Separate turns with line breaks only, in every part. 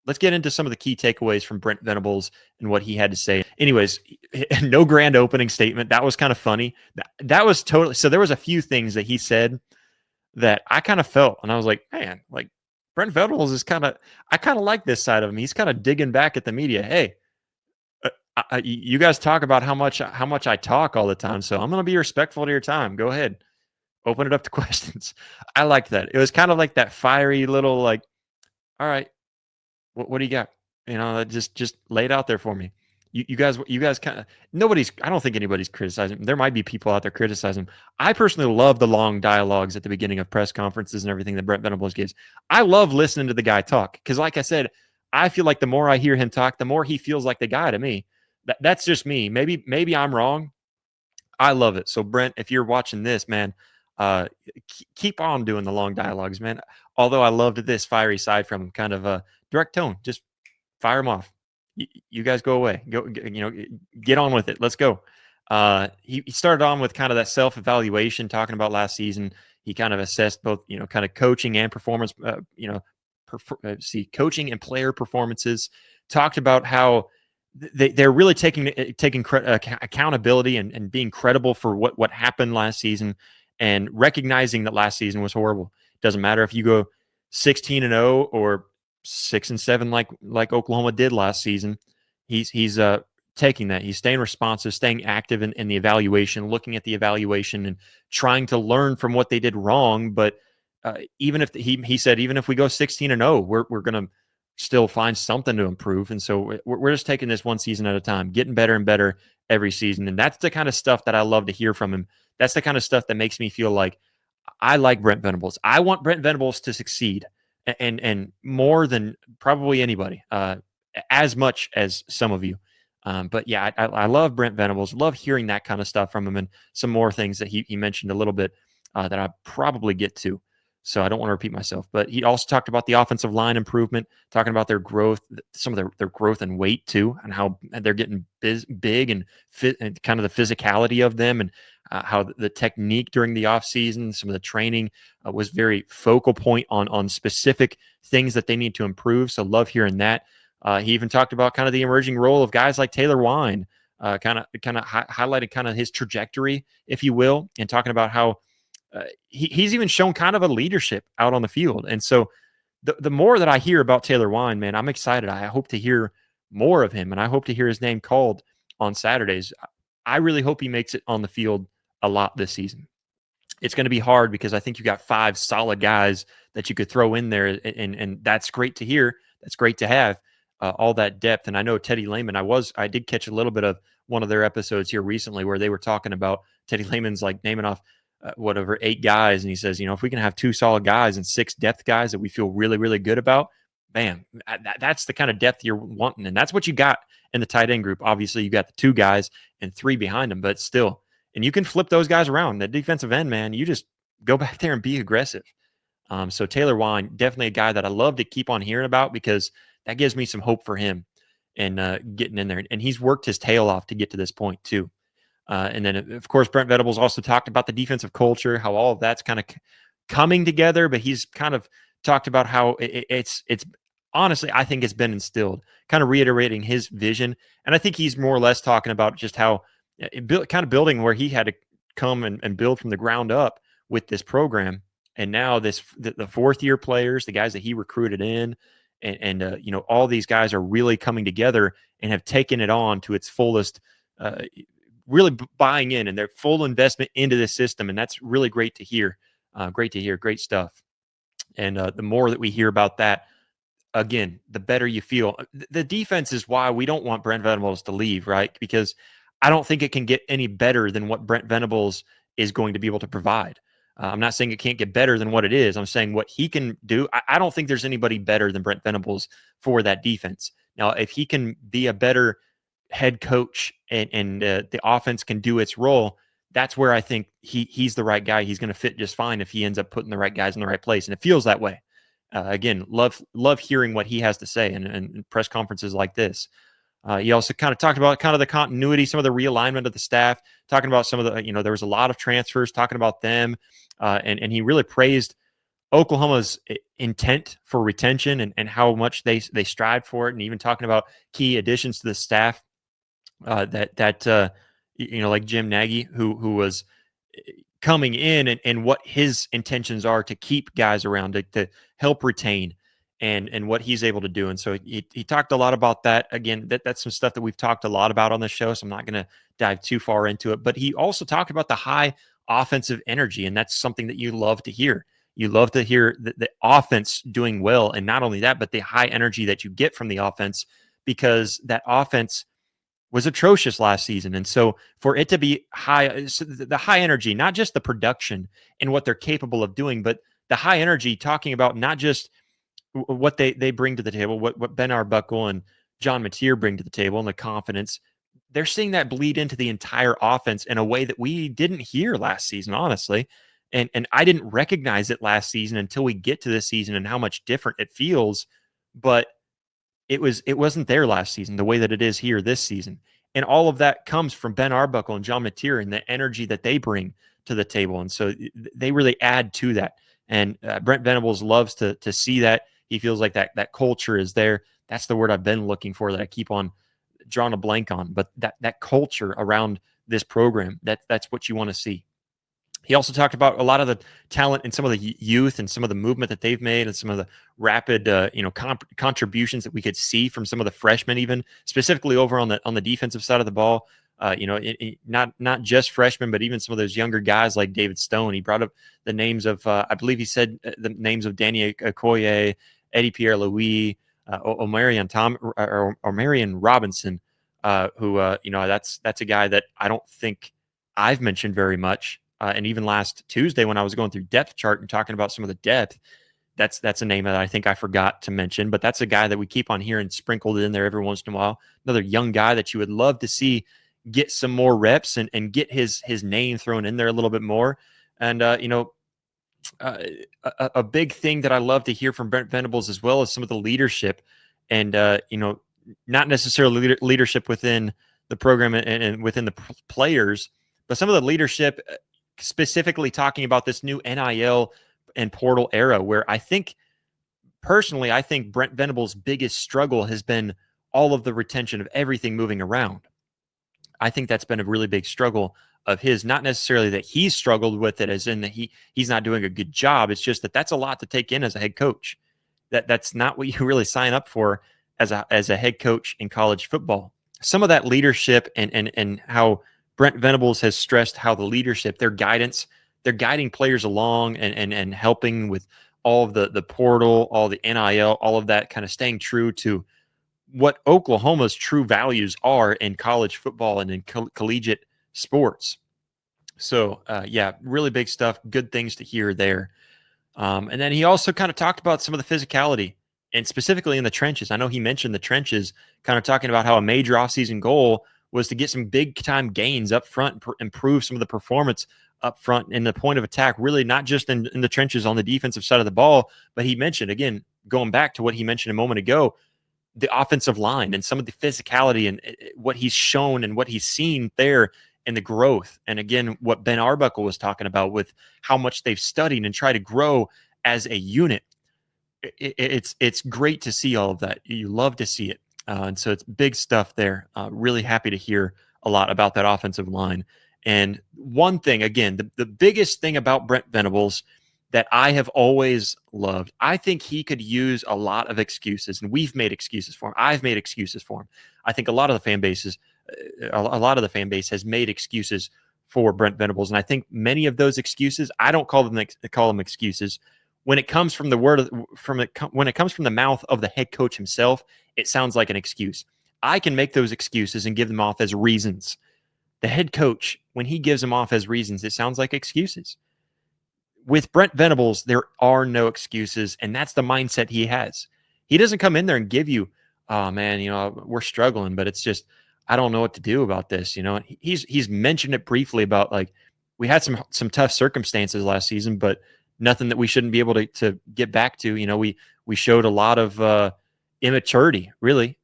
let's get into some of the key takeaways from Brent Venables and what he had to say. Anyways, no grand opening statement. That was kind of funny. That was totally, so there was a few things that he said that I kind of felt, and I was like, man, like Brent Venables is I kind of like this side of him. He's kind of digging back at the media. Hey, you guys talk about how much I talk all the time, so I'm going to be respectful to your time. Go ahead, open it up to questions. I liked that. It was kind of like that fiery little, like, all right, what do you got? Just lay it out there for me. You guys kind of, I don't think anybody's criticizing him. There might be people out there criticizing him. I personally love the long dialogues at the beginning of press conferences and everything that Brent Venables gives. I love listening to the guy talk because, like I said, I feel like the more I hear him talk, the more he feels like the guy to me. That's just me. Maybe I'm wrong. I love it. So Brent, if you're watching this, man, keep on doing the long dialogues, man. Although I loved this fiery side from him, kind of a direct tone. Just fire him off. You guys go away. Go, get on with it. Let's go. He started on with kind of that self-evaluation, talking about last season. He kind of assessed both, kind of coaching and performance, coaching and player performances. Talked about how they're really taking accountability and being credible for what happened last season, and recognizing that last season was horrible. Doesn't matter if you go 16-0 or 6-7 like Oklahoma did last season. He's taking that. He's staying responsive, staying active in the evaluation, looking at the evaluation and trying to learn from what they did wrong. But even if he said, even if we go 16-0, we're going to still find something to improve. And so we're just taking this one season at a time, getting better and better every season. And that's the kind of stuff that I love to hear from him. That's the kind of stuff that makes me feel like I like Brent Venables. I want Brent Venables to succeed, and more than probably anybody, as much as some of you. But yeah, I love Brent Venables. Love hearing that kind of stuff from him, and some more things that he mentioned a little bit that I probably get to. So I don't want to repeat myself. But he also talked about the offensive line improvement, talking about their growth, some of their growth and weight too, and how they're getting big and fit, and kind of the physicality of them, and how the technique during the offseason, some of the training was very focal point on specific things that they need to improve. So love hearing that. He even talked about kind of the emerging role of guys like Taylor Wine, kind of highlighted kind of his trajectory, if you will, and talking about how he's even shown kind of a leadership out on the field. And so the more that I hear about Taylor Wine, man, I'm excited. I hope to hear more of him, and I hope to hear his name called on Saturdays. I really hope he makes it on the field a lot this season. It's going to be hard because I think you got 5 solid guys that you could throw in there, and that's great to hear. That's great to have all that depth. And I know Teddy Lehman, I did catch a little bit of one of their episodes here recently where they were talking about Teddy Lehman's like naming off 8 guys. And he says, if we can have 2 solid guys and 6 depth guys that we feel really, really good about, bam, that's the kind of depth you're wanting. And that's what you got in the tight end group. Obviously, you got the 2 guys and 3 behind them, but still. And you can flip those guys around. The defensive end, man, you just go back there and be aggressive. So Taylor Wine, definitely a guy that I love to keep on hearing about, because that gives me some hope for him and getting in there. And he's worked his tail off to get to this point too. And then, of course, Brent Venables also talked about the defensive culture, how all of that's kind of coming together, but he's kind of talked about how it's honestly, I think it's been instilled, kind of reiterating his vision. And I think he's more or less talking about just how kind of building where he had to come and build from the ground up with this program. And now the 4th-year players, the guys that he recruited in, and all these guys are really coming together and have taken it on to its fullest, really buying in, and their full investment into this system. And that's really great to hear. Great stuff. And the more that we hear about that, again, the better you feel. The defense is why we don't want Brent Venables to leave, right? Because I don't think it can get any better than what Brent Venables is going to be able to provide. I'm not saying it can't get better than what it is. I'm saying what he can do. I don't think there's anybody better than Brent Venables for that defense. Now, if he can be a better head coach and the offense can do its role, that's where I think he's the right guy. He's going to fit just fine if he ends up putting the right guys in the right place. And it feels that way. Again, love hearing what he has to say in press conferences like this. He also kind of talked about kind of the continuity, some of the realignment of the staff, talking about some of the, there was a lot of transfers, talking about them. And he really praised Oklahoma's intent for retention and how much they strive for it, and even talking about key additions to the staff, like Jim Nagy, who was coming in, and what his intentions are to keep guys around, to help retain, and what he's able to do. And so he talked a lot about that. Again, that's some stuff that we've talked a lot about on the show, so I'm not going to dive too far into it. But he also talked about the high offensive energy, and that's something that you love to hear. You love to hear the offense doing well, and not only that, but the high energy that you get from the offense, because that offense was atrocious last season. And so for it to be high, so the high energy, not just the production and what they're capable of doing, but the high energy, talking about not just what they bring to the table, what Ben Arbuckle and John Mateer bring to the table, and the confidence. They're seeing that bleed into the entire offense in a way that we didn't hear last season, honestly. And I didn't recognize it last season until we get to this season and how much different it feels. But it wasn't there last season the way that it is here this season. And all of that comes from Ben Arbuckle and John Mateer and the energy that they bring to the table. And so they really add to that. And Brent Venables loves to see that. He feels like that culture is there. That's the word I've been looking for, that I keep on drawing a blank on. But that culture around this program, that's what you want to see. He also talked about a lot of the talent and some of the youth and some of the movement that they've made, and some of the rapid, contributions that we could see from some of the freshmen, even specifically over on the defensive side of the ball. Not just freshmen, but even some of those younger guys like David Stone. He brought up the names of, I believe he said the names of Danny Okoye, Eddie Pierre-Louis, Omarion Robinson, that's a guy that I don't think I've mentioned very much. And even last Tuesday, when I was going through depth chart and talking about some of the depth, that's a name that I think I forgot to mention. But that's a guy that we keep on hearing sprinkled in there every once in a while. Another young guy that you would love to see get some more reps and get his name thrown in there a little bit more. And a big thing that I love to hear from Brent Venables as well is some of the leadership, and not necessarily leadership within the program and within the players, but some of the leadership, specifically talking about this new NIL and portal era, where I think Brent Venables' biggest struggle has been all of the retention of everything moving around. I think that's been a really big struggle of his, not necessarily that he's struggled with it as in that he's not doing a good job. It's just that's a lot to take in as a head coach. That's not what you really sign up for as a head coach in college football. Some of that leadership and how Brent Venables has stressed how the leadership, their guidance, they're guiding players along and helping with all of the portal, all the NIL, all of that, kind of staying true to what Oklahoma's true values are in college football and in collegiate sports. So, really big stuff. Good things to hear there. And then he also kind of talked about some of the physicality, and specifically in the trenches. I know he mentioned the trenches, kind of talking about how a major offseason goal was to get some big-time gains up front, improve some of the performance up front in the point of attack, really not just in the trenches on the defensive side of the ball, but he mentioned, again, going back to what he mentioned a moment ago, the offensive line and some of the physicality and what he's shown and what he's seen there and the growth. And again, what Ben Arbuckle was talking about with how much they've studied and try to grow as a unit. It's great to see all of that. You love to see it. And so it's big stuff there. Really happy to hear a lot about that offensive line. And one thing, again, the biggest thing about Brent Venables that I have always loved, I think he could use a lot of excuses, and we've made excuses for him. I've made excuses for him. I think a lot of the fan base has made excuses for Brent Venables, and I think many of those excuses, I don't call them excuses. When it comes from when it comes from the mouth of the head coach himself, it sounds like an excuse. I can make those excuses and give them off as reasons. The head coach, when he gives them off as reasons, it sounds like excuses. With Brent Venables, there are no excuses, and that's the mindset he has. He doesn't come in there and give you, oh man, we're struggling, but it's just, I don't know what to do about this. He's mentioned it briefly about, like, we had some tough circumstances last season, but nothing that we shouldn't be able to get back to. We showed a lot of immaturity, really.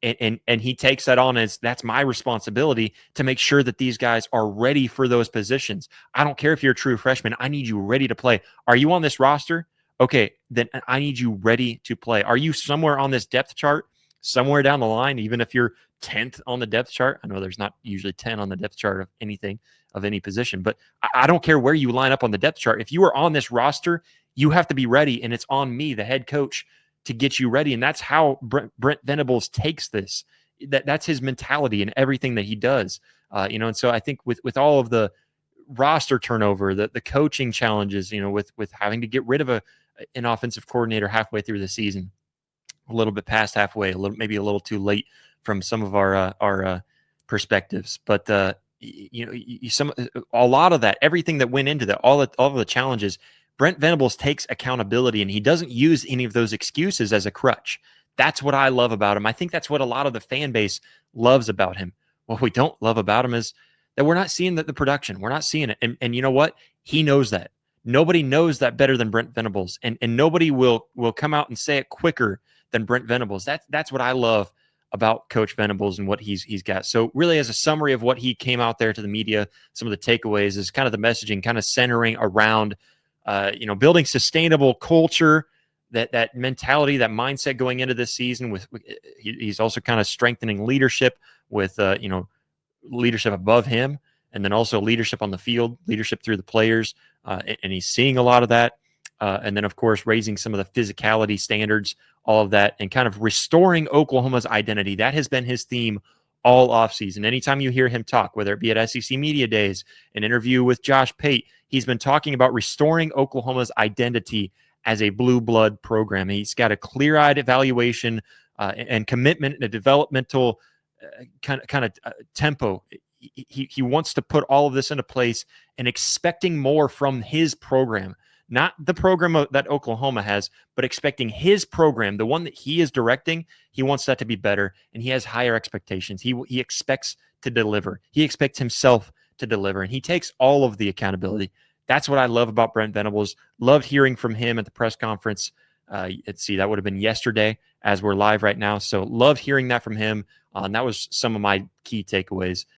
And he takes that on as that's my responsibility to make sure that these guys are ready for those positions. I don't care if you're a true freshman. I need you ready to play. Are you on this roster? Okay, then I need you ready to play. Are you somewhere on this depth chart, somewhere down the line, even if you're 10th on the depth chart? I know there's not usually 10 on the depth chart of anything, of any position, but I don't care where you line up on the depth chart. If you are on this roster, you have to be ready, and it's on me, the head coach, to get you ready. And that's how Brent Venables takes this. That's his mentality and everything that he does. And so I think with all of the roster turnover, the coaching challenges, with having to get rid of an offensive coordinator halfway through the season, a little bit past halfway, maybe a little too late from some of our perspectives, but a lot of that, everything that went into that, all of the challenges, Brent Venables takes accountability, and he doesn't use any of those excuses as a crutch. That's what I love about him. I think that's what a lot of the fan base loves about him. What we don't love about him is that we're not seeing the production. We're not seeing it. And you know what? He knows that. Nobody knows that better than Brent Venables. And nobody will come out and say it quicker than Brent Venables. That's what I love about Coach Venables and what he's got. So really, as a summary of what he came out there to the media, some of the takeaways is kind of the messaging kind of centering around building sustainable culture, that mentality, that mindset going into this season. He's also kind of strengthening leadership with leadership above him, and then also leadership on the field, leadership through the players, and he's seeing a lot of that. And then, of course, raising some of the physicality standards, all of that, and kind of restoring Oklahoma's identity. That has been his theme all offseason. Anytime you hear him talk, whether it be at SEC Media Days, an interview with Josh Pate, he's been talking about restoring Oklahoma's identity as a blue blood program. He's got a clear-eyed evaluation and commitment and a developmental kind of tempo. He wants to put all of this into place and expecting more from his program. Not the program that Oklahoma has, but expecting his program, the one that he is directing. He wants that to be better, and he has higher expectations. He expects to deliver. He expects himself to deliver, and he takes all of the accountability. That's what I love about Brent Venables. Loved hearing from him at the press conference. Let's see, that would have been yesterday as we're live right now. So loved hearing that from him. And that was some of my key takeaways